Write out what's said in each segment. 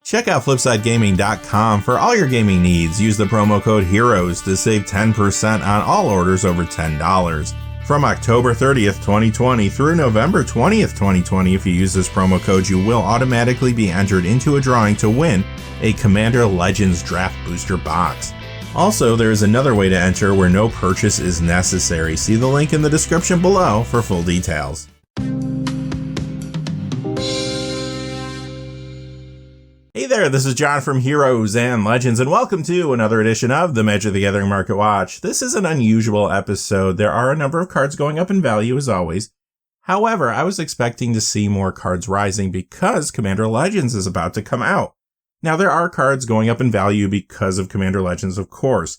Check out FlipsideGaming.com for all your gaming needs. Use the promo code HEROES to save 10% on all orders over $10. From October 30th, 2020 through November 20th, 2020, if you use this promo code, you will automatically be entered into a drawing to win a Commander Legends Draft Booster Box. Also, there is another way to enter where no purchase is necessary. See the link in the description below for full details. Hey there, this is John from Heroes and Legends, and welcome to another edition of the Magic the Gathering Market Watch. This is an unusual episode. There are a number of cards going up in value as always. However, I was expecting to see more cards rising because Commander Legends is about to come out. Now, there are cards going up in value because of Commander Legends, of course,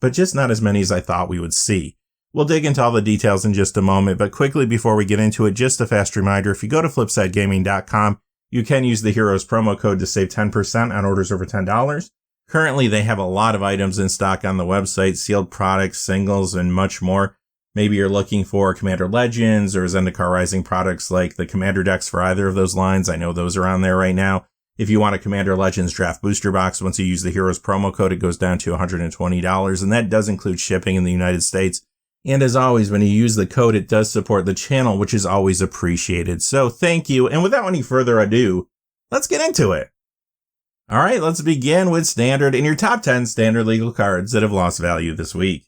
but just not as many as I thought we would see. We'll dig into all the details in just a moment, but quickly before we get into it, just a fast reminder, if you go to FlipsideGaming.com, you can use the Heroes promo code to save 10% on orders over $10. Currently, they have a lot of items in stock on the website, sealed products, singles, and much more. Maybe you're looking for Commander Legends or Zendikar Rising products like the Commander decks for either of those lines. I know those are on there right now. If you want a Commander Legends Draft Booster Box, once you use the Heroes promo code, it goes down to $120, and that does include shipping in the United States. And as always, when you use the code, it does support the channel, which is always appreciated. So thank you. And without any further ado, let's get into it. All right, let's begin with Standard and your top 10 Standard legal cards that have lost value this week.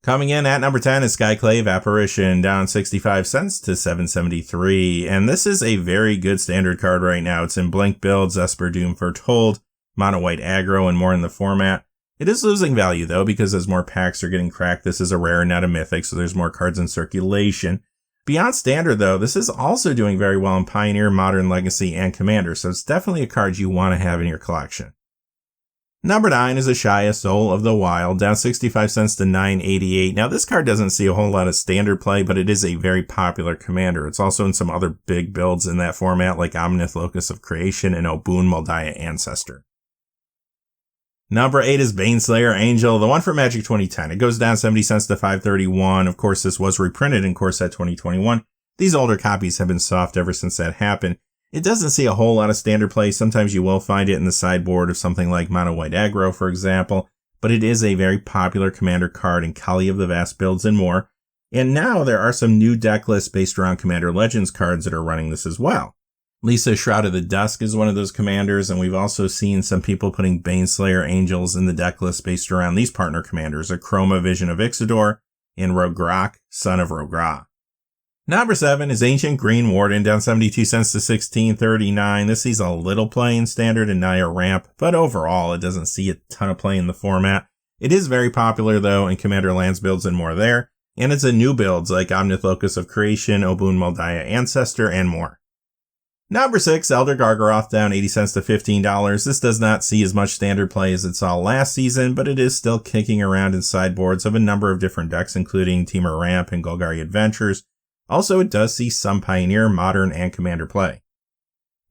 Coming in at number 10 is Skyclave Apparition, down 65 cents to 773. And this is a very good Standard card right now. It's in Blink builds, Esper Doom Foretold, Mono White Aggro, and more in the format. It is losing value, though, because as more packs are getting cracked, this is a rare, not a mythic, so there's more cards in circulation. Beyond Standard, though, this is also doing very well in Pioneer, Modern, Legacy, and Commander, so it's definitely a card you want to have in your collection. Number 9 is Ashaya Soul of the Wild, down 65 cents to 988. Now, this card doesn't see a whole lot of Standard play, but it is a very popular Commander. It's also in some other big builds in that format, like Omnith Locus of Creation and Obun Moldiah Ancestor. Number 8 is Baneslayer Angel, the one from Magic 2010. It goes down 70 cents to 531. Of course, this was reprinted in Core Set 2021. These older copies have been soft ever since that happened. It doesn't see a whole lot of Standard play. Sometimes you will find it in the sideboard of something like Mono White Aggro, for example, but it is a very popular Commander card in Kali of the Vast builds and more. And now there are some new deck lists based around Commander Legends cards that are running this as well. Lisa Shroud of the Dusk is one of those commanders, and we've also seen some people putting Baneslayer Angels in the deck list based around these partner commanders, Chroma Vision of Ixidor, and Rograk, Son of Rogra. Number 7 is Ancient Green Warden, down 72 cents to 1639. This sees a little play in Standard and Naya Ramp, but overall it doesn't see a ton of play in the format. It is very popular, though, in Commander Lands builds and more there, and it's in new builds like Omnith Locus of Creation, Obun Moldiah Ancestor, and more. Number 6, Elder Gargaroth, down 80 cents to $15. This does not see as much Standard play as it saw last season, but it is still kicking around in sideboards of a number of different decks, including Temur Ramp and Golgari Adventures. Also, it does see some Pioneer, Modern, and Commander play.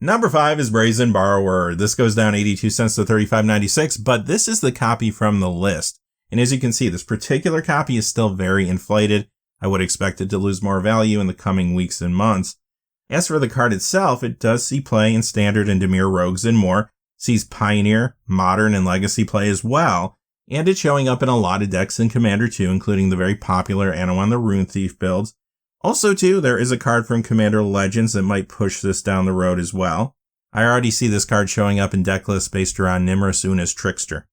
Number 5 is Brazen Borrower. This goes down 82 cents to $35.96, but this is the copy from the list. And as you can see, this particular copy is still very inflated. I would expect it to lose more value in the coming weeks and months. As for the card itself, it does see play in Standard and Dimir Rogues and more, sees Pioneer, Modern, and Legacy play as well, and it's showing up in a lot of decks in Commander 2, including the very popular Anawan the Rune Thief builds. Also, too, there is a card from Commander Legends that might push this down the road as well. I already see this card showing up in deck lists based around Nimrus Una's Trickster.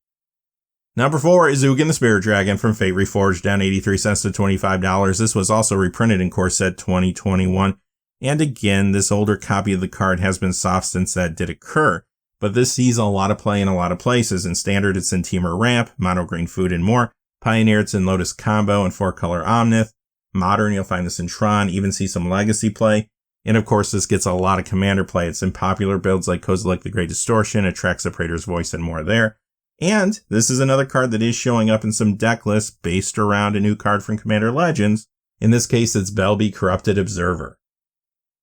Number 4 is Ugin the Spirit Dragon from Fate Reforged, down 83 cents to $25. This was also reprinted in Core Set 2021. And again, this older copy of the card has been soft since that did occur, but this sees a lot of play in a lot of places. In Standard, it's in Temur Ramp, Mono Green Food, and more. Pioneer, it's in Lotus Combo and 4-color Omnith. Modern, you'll find this in Tron, even see some Legacy play. And of course, this gets a lot of Commander play. It's in popular builds like Kozilek the Great Distortion, Atraxa Praetor's Voice, and more there. And this is another card that is showing up in some deck lists based around a new card from Commander Legends. In this case, it's Belby Corrupted Observer.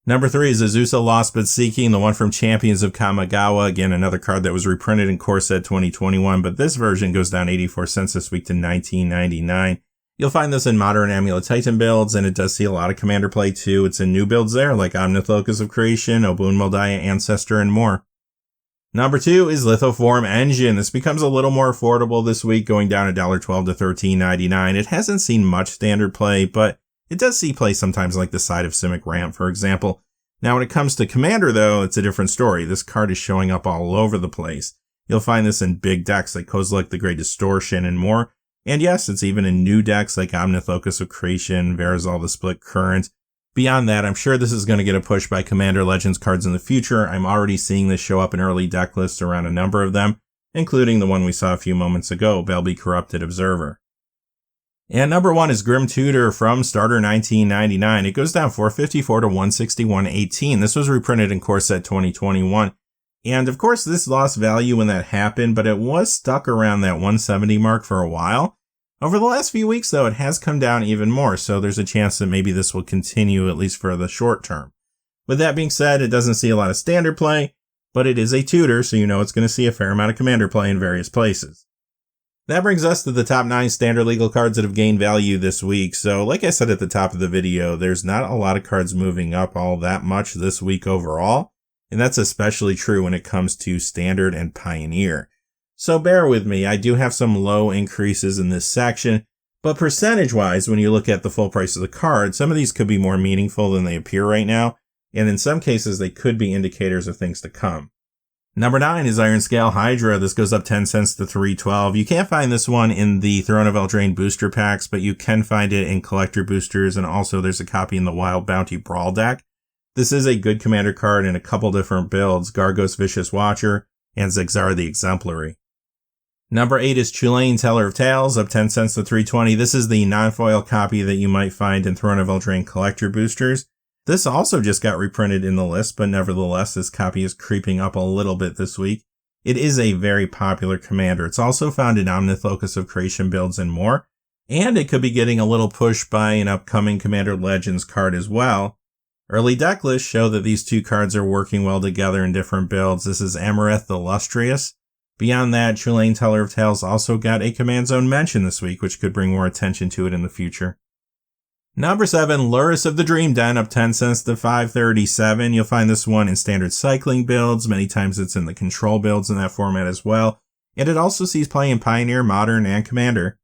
Number 3 is Azusa Lost But Seeking, the one from Champions of Kamigawa. Again, another card that was reprinted in Core Set 2021, but this version goes down 84 cents this week to $19.99. You'll find this in Modern Amulet Titan builds, and it does see a lot of Commander play too. It's in new builds there, like Omnith Locus of Creation, Obun Moldiah Ancestor, and more. Number 2 is Lithoform Engine. This becomes a little more affordable this week, going down $1.12 to $13.99. It hasn't seen much standard play, but it does see play sometimes like the side of Simic Ramp, for example. Now, when it comes to Commander, though, it's a different story. This card is showing up all over the place. You'll find this in big decks like Kozilek the Great Distortion and more. And yes, it's even in new decks like Omnithocus of Creation, Verazal the Split Current. Beyond that, I'm sure this is going to get a push by Commander Legends cards in the future. I'm already seeing this show up in early deck lists around a number of them, including the one we saw a few moments ago, Belby Corrupted Observer. And number 1 is Grim Tutor from Starter 1999. It goes down $4.54 to $161.18. This was reprinted in Core Set 2021. And of course, this lost value when that happened, but it was stuck around that 170 mark for a while. Over the last few weeks, though, it has come down even more, so there's a chance that maybe this will continue at least for the short term. With that being said, it doesn't see a lot of standard play, but it is a tutor, so you know it's going to see a fair amount of Commander play in various places. That brings us to the top 9 standard legal cards that have gained value this week. So like I said at the top of the video, there's not a lot of cards moving up all that much this week overall, and that's especially true when it comes to Standard and Pioneer. So bear with me, I do have some low increases in this section, but percentage-wise, when you look at the full price of the card, some of these could be more meaningful than they appear right now, and in some cases they could be indicators of things to come. Number 9 is Iron Scale Hydra. This goes up 10 cents to $3.12. You can't find this one in the Throne of Eldraine booster packs, but you can find it in collector boosters, and also there's a copy in the Wild Bounty Brawl deck. This is a good Commander card in a couple different builds, Gargos Vicious Watcher and Zigzar the Exemplary. Number 8 is Chulane Teller of Tales, up 10 cents to $3.20. This is the non-foil copy that you might find in Throne of Eldraine collector boosters. This also just got reprinted in the list, but nevertheless, this copy is creeping up a little bit this week. It is a very popular Commander. It's also found in Omnithocus of Creation builds and more, and it could be getting a little push by an upcoming Commander Legends card as well. Early deck lists show that these two cards are working well together in different builds. This is Amareth the Illustrious. Beyond that, Chulane Teller of Tales also got a Command Zone mention this week, which could bring more attention to it in the future. Number 7, Lurrus of the Dream Den, up 10 cents to $5.37. You'll find this one in standard cycling builds. Many times it's in the control builds in that format as well. And it also sees play in Pioneer, Modern, and Commander.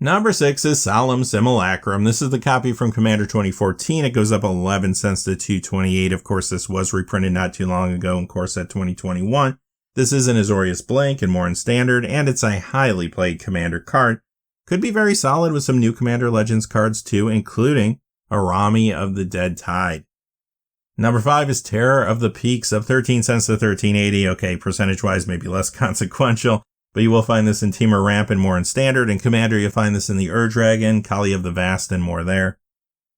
Number 6 is Solemn Simulacrum. This is the copy from Commander 2014. It goes up 11 cents to $2.28. Of course, this was reprinted not too long ago in Core Set 2021. This is an Azorius Blank and more in Standard, and it's a highly played Commander card. Could be very solid with some new Commander Legends cards too, including Arami of the Dead Tide. Number 5 is Terror of the Peaks, up 13 cents to $13.80. Okay, percentage-wise maybe less consequential, but you will find this in Temur Ramp and more in Standard. In Commander, you'll find this in the Ur-Dragon, Kali of the Vast, and more there.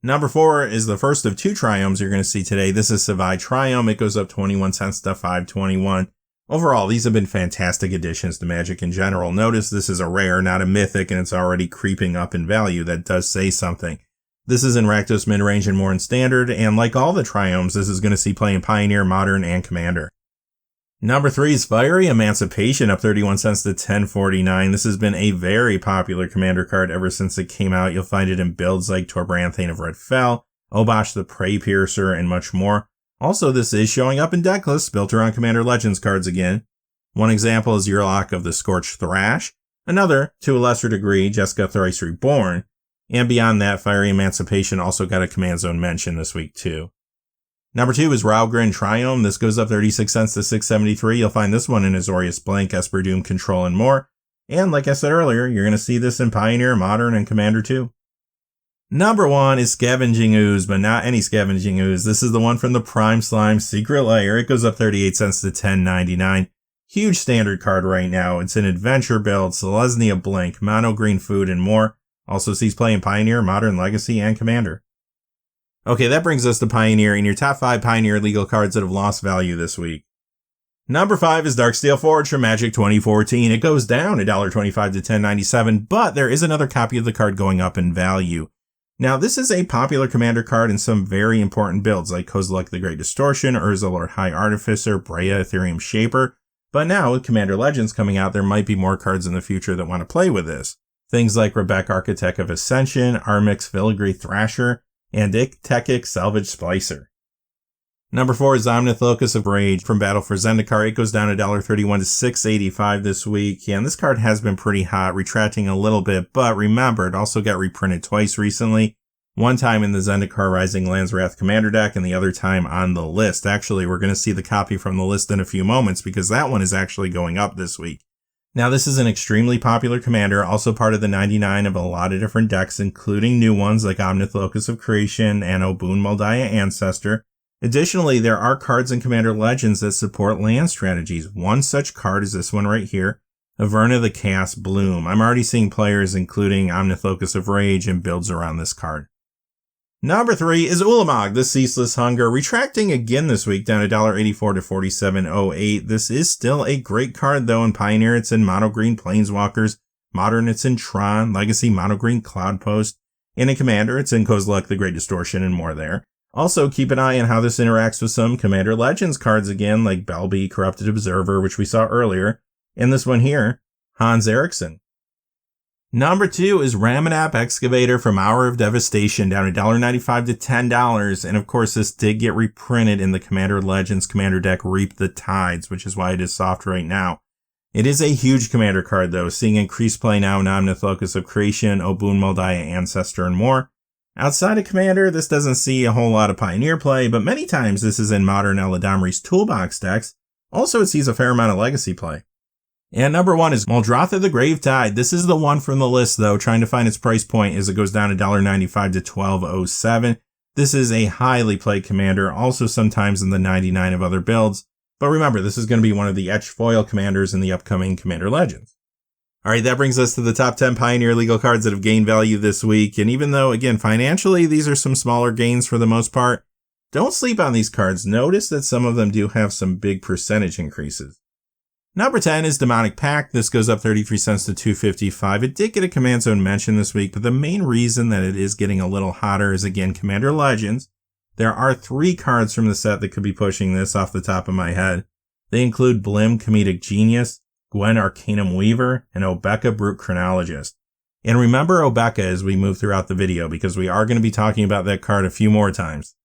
Number 4 is the first of 2 Triomes you're going to see today. This is Savai Triome. It goes up 21 cents to $5.21. Overall, these have been fantastic additions to Magic in general. Notice this is a rare, not a mythic, and it's already creeping up in value. That does say something. This is in Rakdos mid-range and more in Standard, and like all the Triomes, this is going to see play in Pioneer, Modern, and Commander. Number 3 is Fiery Emancipation, up 31 cents to $10.49. This has been a very popular Commander card ever since it came out. You'll find it in builds like Torbranthane of Red Fel, Obosh the Prey Piercer, and much more. Also, this is showing up in deck lists built around Commander Legends cards again. One example is Yurlok of the Scorched Thrash. Another, to a lesser degree, Jessica Thrice Reborn. And beyond that, Fiery Emancipation also got a Command Zone mention this week too. Number 2 is Raugrin Triome. This goes up 36 cents to $6.73. You'll find this one in Azorius Blank, Esper Doom, Control, and more. And like I said earlier, you're going to see this in Pioneer, Modern, and Commander too. Number 1 is Scavenging Ooze, but not any Scavenging Ooze. This is the one from the Prime Slime Secret Lair. It goes up 38 cents to $10.99. Huge standard card right now. It's an adventure build, Selesnya Blink, Mono Green Food, and more. Also sees play in Pioneer, Modern, Legacy, and Commander. Okay, that brings us to Pioneer and your top 5 Pioneer legal cards that have lost value this week. Number 5 is Darksteel Forge from Magic 2014. It goes down $1.25 to $10.97, but there is another copy of the card going up in value. Now, this is a popular Commander card in some very important builds like Kozilek the Great Distortion, Urza Lord High Artificer, Brea Ethereum Shaper, but now with Commander Legends coming out, there might be more cards in the future that want to play with this. Things like Rebek Architect of Ascension, Armix Filigree Thrasher, and Tekik Salvage Splicer. Number 4 is Omnith Locus of Rage from Battle for Zendikar. It goes down $1.31 to $6.85 this week. Yeah, and this card has been pretty hot, retracting a little bit, but remember, it also got reprinted twice recently. One time in the Zendikar Rising Lands Wrath Commander deck, and the other time on the list. Actually, we're going to see the copy from the list in a few moments, because that one is actually going up this week. Now, this is an extremely popular commander, also part of the 99 of a lot of different decks, including new ones like Omnith Locus of Creation and Obun Moldiah Ancestor. Additionally, there are cards in Commander Legends that support land strategies. One such card is this one right here, Averna the Chaos Bloom. I'm already seeing players including Omnith Locus of Rage and builds around this card. Number 3 is Ulamog, the Ceaseless Hunger, retracting again this week down $1.84 to $47.08. This is still a great card though. In Pioneer, it's in Mono Green Planeswalkers. Modern, it's in Tron. Legacy, Mono Green Cloudpost. And in Commander, it's in Kozilek the Great Distortion and more there. Also, keep an eye on how this interacts with some Commander Legends cards again, like Belby, Corrupted Observer, which we saw earlier, and this one here, Hans Eriksson. Number 2 is Ramunap Excavator from Hour of Devastation, down $1.95 to $10, and of course this did get reprinted in the Commander Legends Commander deck Reap the Tides, which is why it is soft right now. It is a huge Commander card though, seeing increased play now in Omnith Locus of Creation, Obun Moldiah Ancestor, and more. Outside of Commander, this doesn't see a whole lot of Pioneer play, but many times this is in Modern Eladamri's Toolbox decks. Also, it sees a fair amount of Legacy play. And number 1 is Muldrotha the Gravetide. This is the one from the list, though, trying to find its price point as it goes down $1.95 to $12.07. This is a highly played commander, also sometimes in the 99 of other builds. But remember, this is going to be one of the etched foil commanders in the upcoming Commander Legends. Alright, that brings us to the top 10 Pioneer legal cards that have gained value this week, and even though, again, financially, these are some smaller gains for the most part, don't sleep on these cards. Notice that some of them do have some big percentage increases. Number 10 is Demonic Pact. This goes up 33 cents to $2.55. It did get a Command Zone mention this week, but the main reason that it is getting a little hotter is, again, Commander Legends. There are 3 cards from the set that could be pushing this off the top of my head. They include Blim Comedic Genius, Gwen Arcanum Weaver, and Obeka Brute Chronologist. And remember Obeka as we move throughout the video, because we are going to be talking about that card a few more times.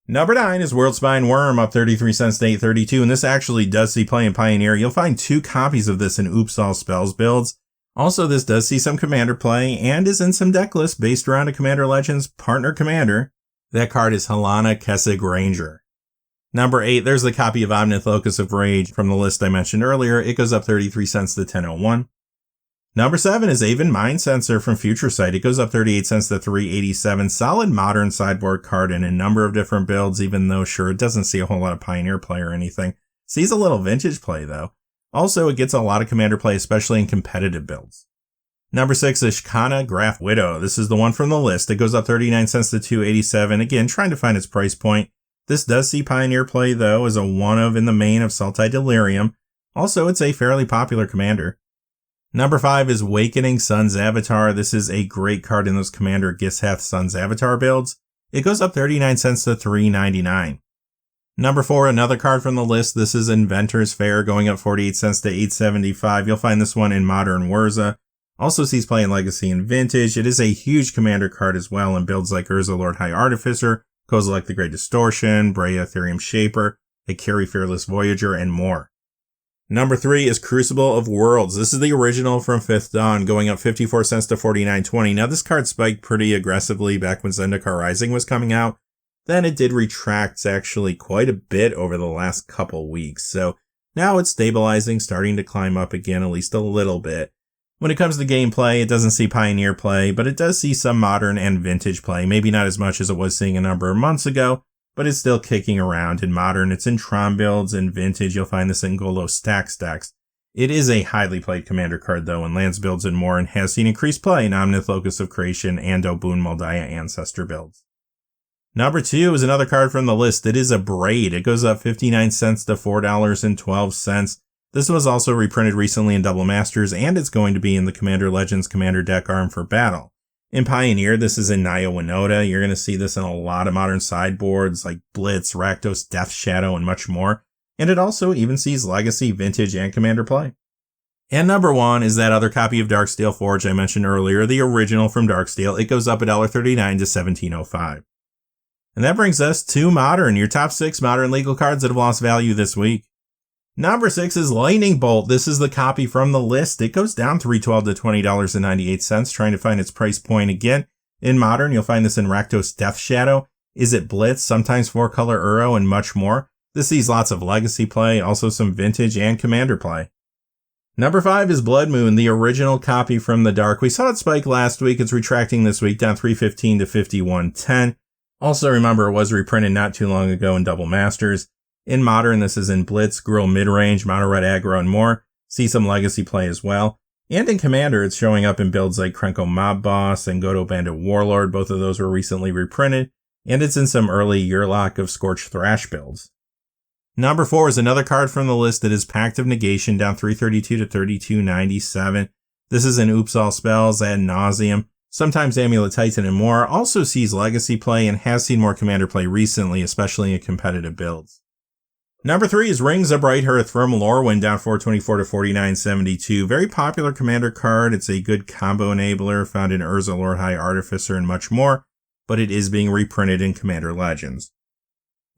Number 9 is Worldspine Worm, up 33 cents to $8.32, and this actually does see play in Pioneer. You'll find 2 copies of this in Oops All Spells builds. Also, this does see some Commander play, and is in some deck lists based around a Commander Legends partner commander. That card is Helana Kessig Ranger. Number 8, there's the copy of Omnith Locus of Rage from the list I mentioned earlier. It goes up 33 cents to $10.01. Number 7 is Aven Mind Sensor from Future Sight. It goes up 38 cents to $3.87. Solid modern sideboard card in a number of different builds, even though, sure, it doesn't see a whole lot of Pioneer play or anything. Sees a little Vintage play, though. Also, it gets a lot of Commander play, especially in competitive builds. Number 6 is Shkana Graf Widow. This is the one from the list. It goes up 39 cents to $2.87. Again, trying to find its price point. This does see Pioneer play, though, as a one-of in the main of Sultai Delirium. Also, it's a fairly popular commander. Number 5 is Wakening Sun's Avatar. This is a great card in those Commander Gishath Sun's Avatar builds. It goes up 39 cents to $3.99. Number 4, another card from the list. This is Inventor's Fair, going up 48 cents to $8.75. You'll find this one in Modern Urza. Also sees play in Legacy and Vintage. It is a huge Commander card as well in builds like Urza Lord High Artificer, Kozilek the Great Distortion, Brea Ethereum Shaper, Akiri Fearless Voyager, and more. Number 3 is Crucible of Worlds. This is the original from 5th Dawn, going up 54 cents to $49.20. Now, this card spiked pretty aggressively back when Zendikar Rising was coming out. Then it did retract actually quite a bit over the last couple weeks. So now it's stabilizing, starting to climb up again, at least a little bit. When it comes to gameplay, it doesn't see Pioneer play, but it does see some Modern and Vintage play. Maybe not as much as it was seeing a number of months ago, but it's still kicking around. In Modern, it's in Tron builds. In Vintage, you'll find this in Golo Stax decks. It is a highly played Commander card, though, in Lands builds and more, and has seen increased play in Omnith Locus of Creation and Obun Moldiah Ancestor builds. Number 2 is another card from the list. It is a Braid. It goes up 59 cents to $4.12. This was also reprinted recently in Double Masters, and it's going to be in the Commander Legends Commander deck Armed for Battle. In Pioneer, this is in Naya Winota. You're going to see this in a lot of modern sideboards like Blitz, Rakdos, Death Shadow, and much more. And it also even sees Legacy, Vintage, and Commander play. And number 1 is that other copy of Darksteel Forge I mentioned earlier, the original from Darksteel. It goes up $1.39 to $17.05. And that brings us to Modern, your top 6 Modern legal cards that have lost value this week. Number 6 is Lightning Bolt. This is the copy from the list. It goes down $3.12 to $20.98, trying to find its price point again. In Modern, you'll find this in Rakdos Death Shadow, Is It Blitz, sometimes 4-color Uro, and much more. This sees lots of Legacy play, also some Vintage and Commander play. Number 5 is Blood Moon, the original copy from the Dark. We saw it spike last week. It's retracting this week, down $3.15 to $51.10. Also remember, it was reprinted not too long ago in Double Masters. In Modern, this is in Blitz, Gruul Midrange, Mono Red Aggro, and more. See some Legacy play as well. And in Commander, it's showing up in builds like Krenko Mob Boss and Godo Bandit Warlord. Both of those were recently reprinted. And it's in some early Yearlock of Scorched Thrash builds. Number 4 is another card from the list that is Pact of Negation, down $3.32 to $32.97. This is in Oops All Spells, Ad Nauseam, sometimes Amulet Titan and more. Also sees Legacy play and has seen more Commander play recently, especially in competitive builds. Number 3 is Rings of Bright Hearth from Lorwyn, down $4.24 to $49.72. Very popular Commander card. It's a good combo enabler found in Urza Lord High Artificer and much more, but it is being reprinted in Commander Legends.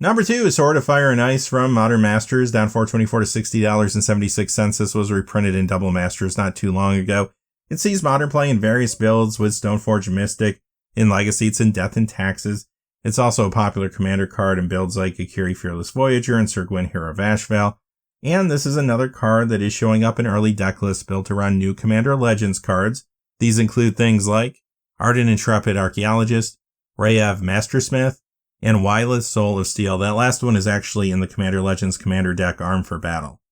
Number 2 is Sword of Fire and Ice from Modern Masters, down $4.24 to $60.76. This was reprinted in Double Masters not too long ago. It sees Modern play in various builds with Stoneforge Mystic. In Legacy, it's in Death and Taxes. It's also a popular Commander card in builds like Akiri Fearless Voyager and Sir Gwyn Hero of Ashval. And this is another card that is showing up in early deck lists built around new Commander Legends cards. These include things like Arden Intrepid Archaeologist, Rayev Mastersmith, and Wyleth Soul of Steel. That last one is actually in the Commander Legends Commander deck Armed for Battle.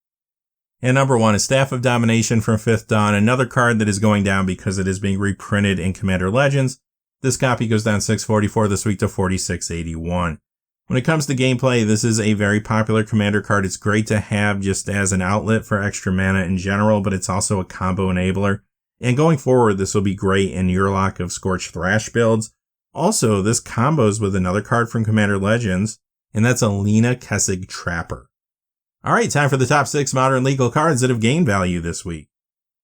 And number 1 is Staff of Domination from Fifth Dawn, another card that is going down because it is being reprinted in Commander Legends. This copy goes down $6.44 this week to $46.81. When it comes to gameplay, this is a very popular Commander card. It's great to have just as an outlet for extra mana in general, but it's also a combo enabler. And going forward, this will be great in Yearlock of Scorched Thrash builds. Also, this combos with another card from Commander Legends, and that's Alina Kessig Trapper. Alright, time for the top 6 Modern legal cards that have gained value this week.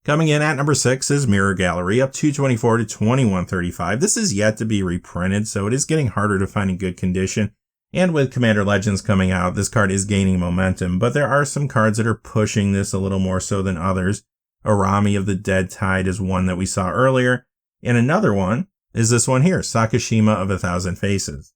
Coming in at number 6 is Mirror Gallery, up $2.24 to $21.35. This is yet to be reprinted, so it is getting harder to find in good condition. And with Commander Legends coming out, this card is gaining momentum, but there are some cards that are pushing this a little more so than others. Arami of the Dead Tide is one that we saw earlier, and another one is this one here, Sakashima of 1,000 Faces.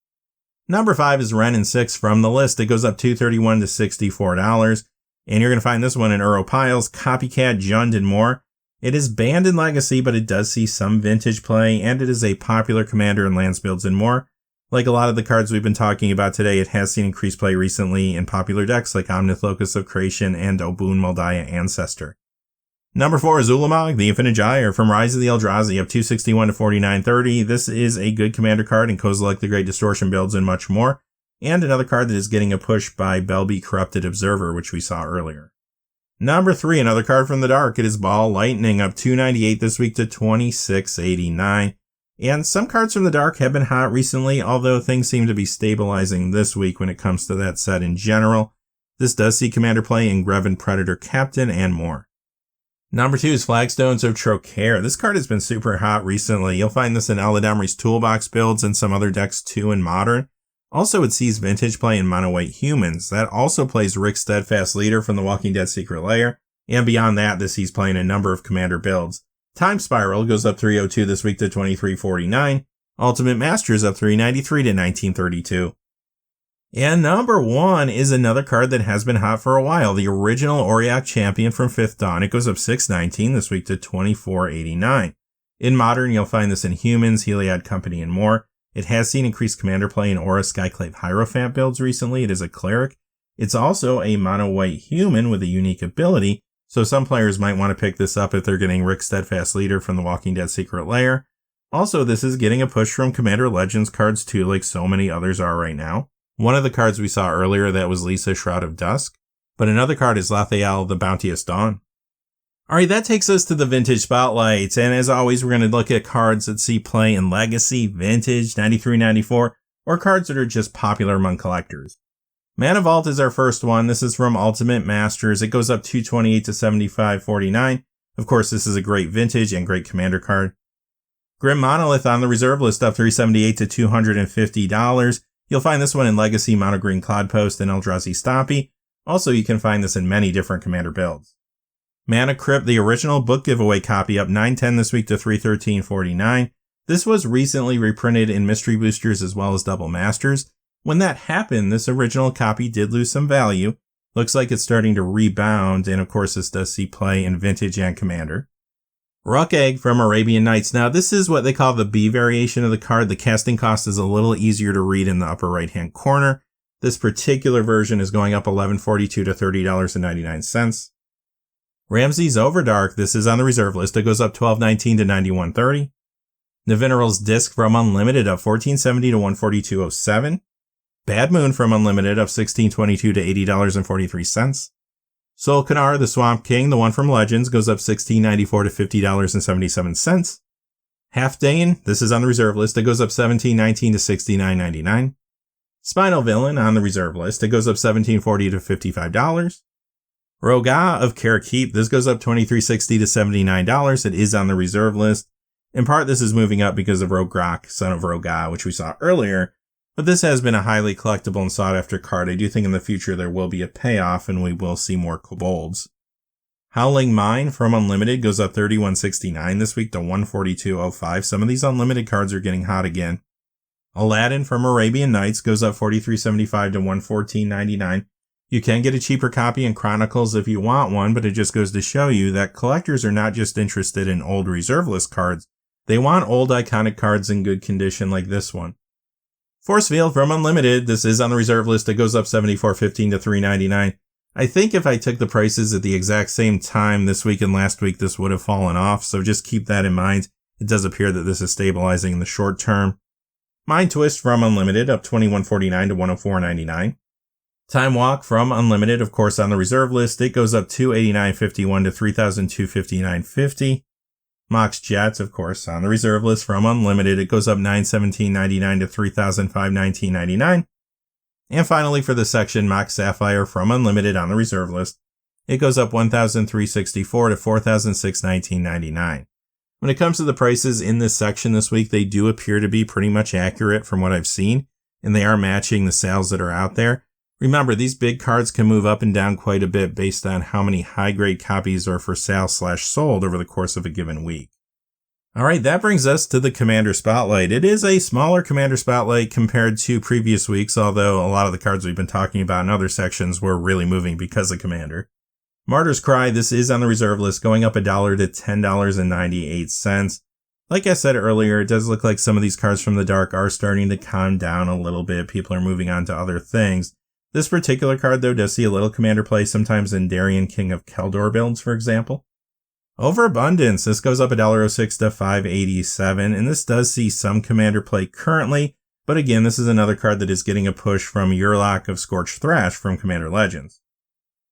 Number 5 is Ren and 6 from the list. It goes up $2.31 to $64. And you're going to find this one in Uro Piles, Copycat, Jund, and more. It is banned in Legacy, but it does see some Vintage play, and it is a popular Commander in lands builds and more. Like a lot of the cards we've been talking about today, it has seen increased play recently in popular decks like Omnith Locus of Creation and Obun Moldiah Ancestor. Number 4 is Ulamog, the Infinite Gyre from Rise of the Eldrazi, up $2.61 to $49.30. This is a good Commander card in Kozilek the Great Distortion builds and much more. And another card that is getting a push by Belby Corrupted Observer, which we saw earlier. Number 3, another card from the Dark. It is Ball Lightning, up $2.98 this week to $26.89. And some cards from the Dark have been hot recently, although things seem to be stabilizing this week when it comes to that set in general. This does see Commander play in Greven Predator Captain and more. Number 2 is Flagstones of Trochaire. This card has been super hot recently. You'll find this in Eladamri's Toolbox builds and some other decks too in Modern. Also, it sees Vintage play in Mono White Humans. That also plays Rick Steadfast Leader from The Walking Dead Secret Lair. And beyond that, this sees play in a number of Commander builds. Time Spiral goes up $3.02 this week to $23.49. Ultimate Masters up $3.93 to $19.32. And number 1 is another card that has been hot for a while. The original Auriok Champion from Fifth Dawn. It goes up $6.19 this week to $24.89. In Modern, you'll find this in Humans, Heliod Company, and more. It has seen increased Commander play in Aura Skyclave Hierophant builds recently. It is a Cleric. It's also a mono-white human with a unique ability, so some players might want to pick this up if they're getting Rick Steadfast Leader from The Walking Dead Secret Lair. Also, this is getting a push from Commander Legends cards too, like so many others are right now. One of the cards we saw earlier, that was Lisa Shroud of Dusk, but another card is Lathael the Bounteous Dawn. Alright, that takes us to the Vintage Spotlights, and as always, we're going to look at cards that see play in Legacy, Vintage, 93, 94, or cards that are just popular among collectors. Mana Vault is our first one. This is from Ultimate Masters. It goes up $2.28 to $75.49. Of course, this is a great Vintage and great Commander card. Grim Monolith on the reserve list up $3.78 to $250. You'll find this one in Legacy, Mono Green Cloudpost, and Eldrazi Stompy. Also, you can find this in many different commander builds. Mana Crypt, the original book giveaway copy, up 9.10 this week to 313.49. This was recently reprinted in Mystery Boosters as well as Double Masters. When that happened, this original copy did lose some value. Looks like it's starting to rebound, and of course this does see play in Vintage and Commander. Rook Egg from Arabian Nights. Now this is what they call the B variation of the card. The casting cost is a little easier to read in the upper right hand corner. This particular version is going up $11.42 to $30.99. Ramses Overdark, this is on the reserve list. It goes up $12.19 to $91.30. Navineral's Disc from Unlimited up $14.70 to $142.07. Bad Moon from Unlimited up $16.22 to $80.43. Solkanar, the Swamp King, the one from Legends, goes up $16.94 to $50.77. Halfdane, this is on the reserve list. It goes up $17.19 to $69.99. Spinal Villain on the reserve list. It goes up $17.40 to $55. Roga of Karakeep, this goes up $23.60 to $79. It is on the reserve list. In part, this is moving up because of Rograk, Son of Roga, which we saw earlier. But this has been a highly collectible and sought after card. I do think in the future there will be a payoff and we will see more kobolds. Howling Mine from Unlimited goes up $31.69 this week to $142.05. Some of these Unlimited cards are getting hot again. Aladdin from Arabian Nights goes up $43.75 to $114.99. You can get a cheaper copy in Chronicles if you want one, but it just goes to show you that collectors are not just interested in old reserve list cards. They want old iconic cards in good condition like this one. Force Field from Unlimited, this is on the reserve list. It goes up $74.15 to $3.99. I think if I took the prices at the exact same time this week and last week, this would have fallen off, so just keep that in mind. It does appear that this is stabilizing in the short term. Mind Twist from Unlimited, up $21.49 to $104.99. Time Walk from Unlimited, of course, on the reserve list. It goes up $289.51 to $3,259.50. Mox Jets, of course, on the reserve list from Unlimited. It goes up $917.99 to $3,519.99. And finally, for the section, Mox Sapphire from Unlimited on the reserve list. It goes up $1,364 to $4,619.99. When it comes to the prices in this section this week, they do appear to be pretty much accurate from what I've seen, and they are matching the sales that are out there. Remember, these big cards can move up and down quite a bit based on how many high-grade copies are for sale/sold over the course of a given week. Alright, that brings us to the Commander Spotlight. It is a smaller Commander Spotlight compared to previous weeks, although a lot of the cards we've been talking about in other sections were really moving because of Commander. Martyr's Cry, this is on the reserve list, going up $1 to $10.98. Like I said earlier, it does look like some of these cards from the Dark are starting to calm down a little bit. People are moving on to other things. This particular card, though, does see a little commander play, sometimes in Darien King of Keldor builds, for example. Overabundance, this goes up $1.06 to $5.87, and this does see some commander play currently, but again, this is another card that is getting a push from Urlak of Scorched Thrash from Commander Legends.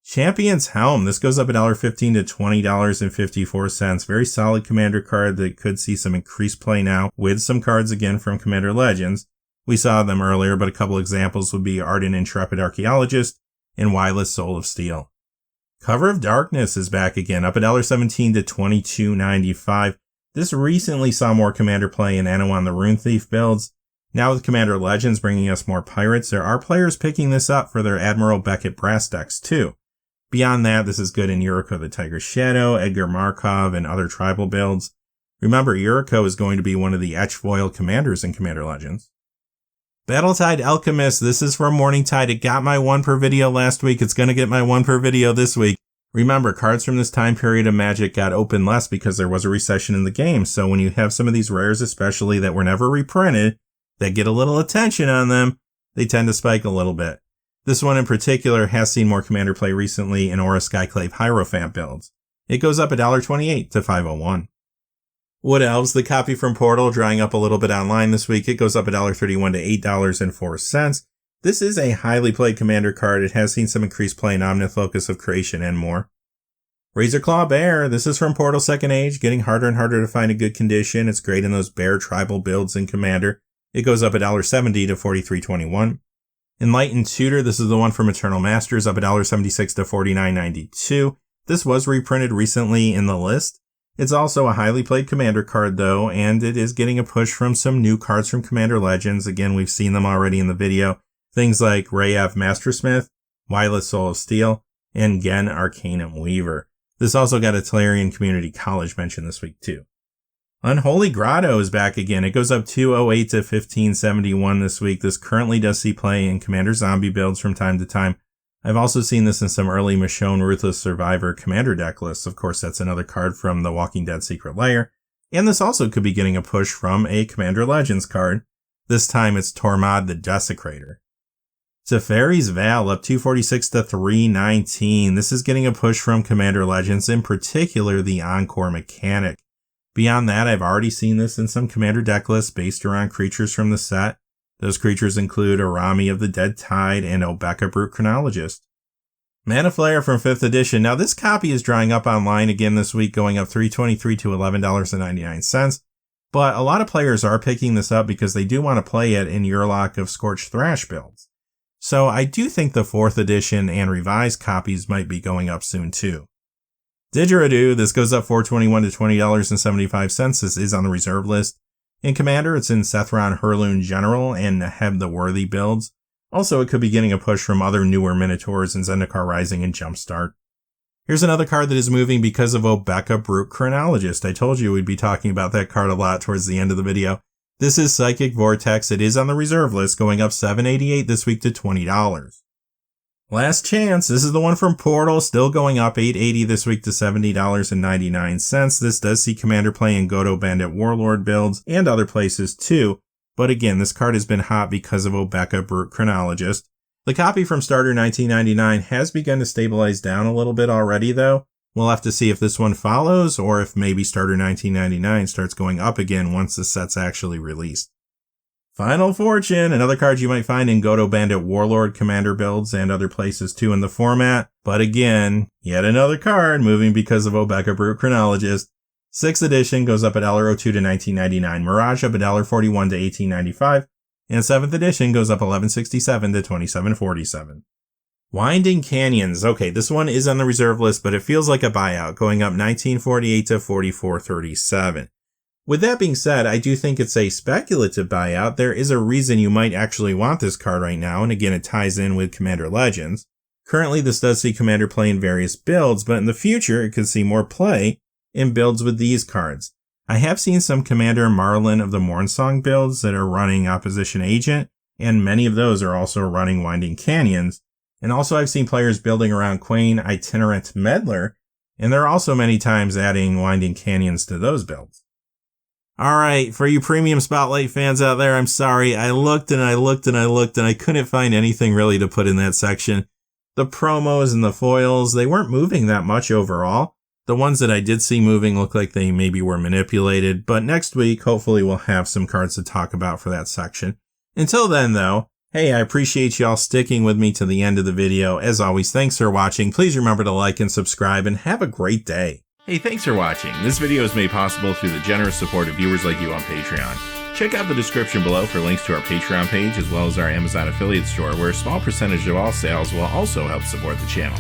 Champion's Helm, this goes up $1.15 to $20.54. Very solid commander card that could see some increased play now with some cards again from Commander Legends. We saw them earlier, but a couple examples would be Ardent Intrepid Archaeologist and Wyless Soul of Steel. Cover of Darkness is back again, up $1.17 to $22.95. This recently saw more commander play in Anawan the Rune Thief builds. Now with Commander Legends bringing us more pirates, there are players picking this up for their Admiral Beckett brass decks too. Beyond that, this is good in Yuriko the Tiger's Shadow, Edgar Markov, and other tribal builds. Remember, Yuriko is going to be one of the etch foil commanders in Commander Legends. Battletide Alchemist, this is from Morningtide. It got my 1 per video last week. It's going to get my 1 per video this week. Remember, cards from this time period of Magic got open less because there was a recession in the game. So when you have some of these rares, especially that were never reprinted, that get a little attention on them, they tend to spike a little bit. This one in particular has seen more commander play recently in Aura Skyclave Hierophant builds. It goes up $1.28 to $5.01. Wood Elves, the copy from Portal, drying up a little bit online this week. It goes up $1.31 to $8.04. This is a highly played commander card. It has seen some increased play in Omnith Locus of Creation and more. Razorclaw Bear, this is from Portal Second Age, getting harder and harder to find a good condition. It's great in those bear tribal builds in Commander. It goes up $1.70 to $43.21. Enlightened Tutor, this is the one from Eternal Masters, up $1.76 to $49.92. This was reprinted recently in the list. It's also a highly played Commander card though, and it is getting a push from some new cards from Commander Legends. Again, we've seen them already in the video. Things like Rayev Mastersmith, Wyleth Soul of Steel, and Gen Arcanum Weaver. This also got a Tolarian Community College mention this week too. Unholy Grotto is back again. It goes up 208 to 1571 this week. This currently does see play in Commander Zombie builds from time to time. I've also seen this in some early Michonne Ruthless Survivor Commander deck lists. Of course, that's another card from the Walking Dead Secret Lair. And this also could be getting a push from a Commander Legends card. This time it's Tormad the Desecrator. Teferi's Veil up 246 to 319. This is getting a push from Commander Legends, in particular the Encore mechanic. Beyond that, I've already seen this in some Commander deck lists based around creatures from the set. Those creatures include Arami of the Dead Tide and Obeka Brute Chronologist. Mana Flare from 5th edition. Now this copy is drying up online again this week, going up $3.23 to $11.99. But a lot of players are picking this up because they do want to play it in Yurlok of Scorched Thrash builds. So I do think the 4th edition and revised copies might be going up soon too. Didgeridoo, this goes up $4.21 to $20.75. This is on the reserve list. In Commander, it's in Sethron Hurloon General and Neheb the Worthy builds. Also, it could be getting a push from other newer Minotaurs in Zendikar Rising and Jumpstart. Here's another card that is moving because of Obeka Brute Chronologist. I told you we'd be talking about that card a lot towards the end of the video. This is Psychic Vortex. It is on the reserve list, going up $7.88 this week to $20. Last Chance, this is the one from Portal, still going up $8.80 this week to $70.99. This does see Commander play in Godo Bandit Warlord builds and other places too, but again, this card has been hot because of Obeka Brute Chronologist. The copy from Starter 1999 has begun to stabilize down a little bit already though. We'll have to see if this one follows or if maybe Starter 1999 starts going up again once the set's actually released. Final Fortune, another card you might find in Godo Bandit Warlord Commander builds and other places too in the format. But again, yet another card moving because of Obeka Brute Chronologist. 6th edition goes up $1.02 to $19.99. Mirage up $1.41 to $18.95. And 7th edition goes up $11.67 to $27.47. Winding Canyons. Okay, this one is on the reserve list, but it feels like a buyout, going up $19.48 to $44.37. With that being said, I do think it's a speculative buyout. There is a reason you might actually want this card right now, and again, it ties in with Commander Legends. Currently, this does see Commander play in various builds, but in the future, it could see more play in builds with these cards. I have seen some Commander Marlin of the Mornsong builds that are running Opposition Agent, and many of those are also running Winding Canyons. And also, I've seen players building around Quain Itinerant Meddler, and there are also many times adding Winding Canyons to those builds. Alright, for you premium Spotlight fans out there, I'm sorry. I looked and I couldn't find anything really to put in that section. The promos and the foils, they weren't moving that much overall. The ones that I did see moving look like they maybe were manipulated, but next week, hopefully we'll have some cards to talk about for that section. Until then though, hey, I appreciate y'all sticking with me to the end of the video. As always, thanks for watching. Please remember to like and subscribe and have a great day. Hey, thanks for watching. This video is made possible through the generous support of viewers like you on Patreon. Check out the description below for links to our Patreon page as well as our Amazon affiliate store, where a small percentage of all sales will also help support the channel.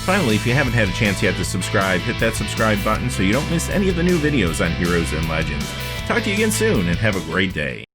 Finally, if you haven't had a chance yet to subscribe, hit that subscribe button so you don't miss any of the new videos on Heroes and Legends. Talk to you again soon and have a great day.